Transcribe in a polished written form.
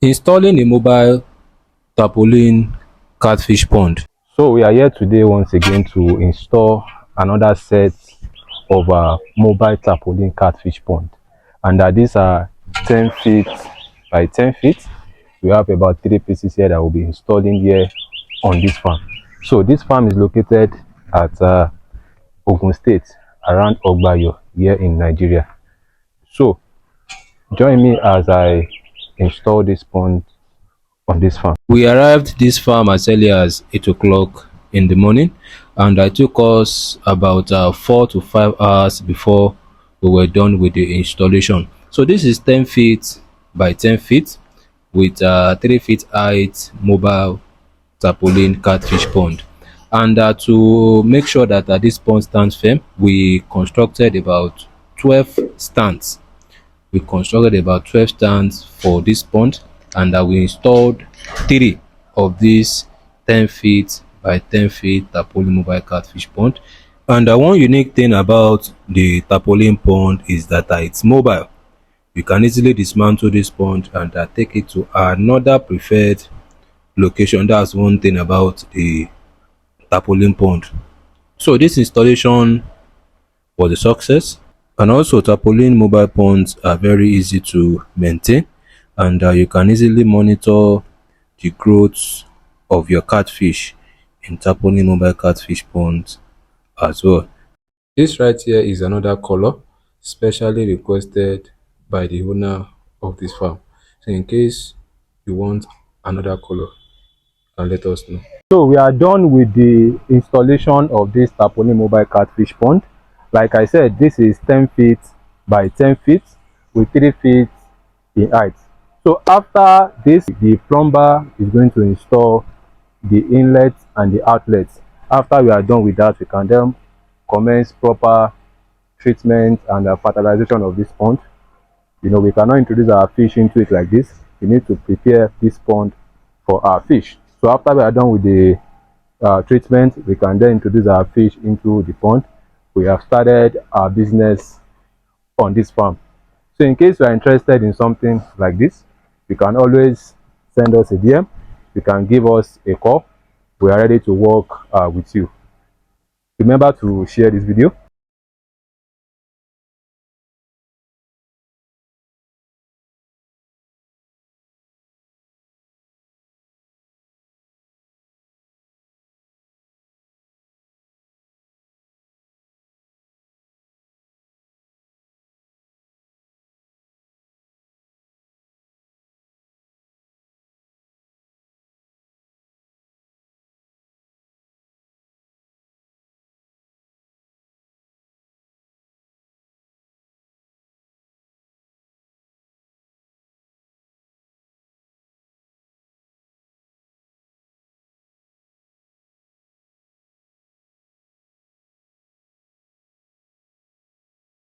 Installing a mobile tapolene catfish pond. So we are here today once again to install another set of mobile tapolene catfish pond, and these are 10 feet by 10 feet. We have about 3 pieces here that will be installing here on this farm. So this farm is located at Ogun State, around Ogbayo, here in Nigeria. So join me as I install this pond on this farm. We arrived this farm as early as 8 o'clock in the morning, and it took us about 4 to 5 hours before we were done with the installation. So this is 10 feet by 10 feet with 3 feet height mobile tapolene catfish pond. And to make sure that this pond stands firm, we constructed about 12 stands. We constructed about 12 stands for this pond, and we installed 3 of these 10 feet by 10 feet tapolene mobile catfish pond. And one unique thing about the tapolene pond is that it's mobile. You can easily dismantle this pond and take it to another preferred location. That's one thing about the tapolene pond. So this installation was a success. And also tapolene mobile ponds are very easy to maintain, and you can easily monitor the growth of your catfish in tapolene mobile catfish ponds as well. This right here is another color specially requested by the owner of this farm. So in case you want another color, let us know. So we are done with the installation of this tapolene mobile catfish pond. Like I said, this is 10 feet by 10 feet with 3 feet in height. So after this, the plumber is going to install the inlets and the outlets. After we are done with that, we can then commence proper treatment and fertilization of this pond. You know, we cannot introduce our fish into it like this. We need to prepare this pond for our fish. So after we are done with the treatment, we can then introduce our fish into the pond. We have started our business on this farm. So in case you are interested in something like this, you can always send us a DM. You can give us a call. We are ready to work with you. Remember to share this video.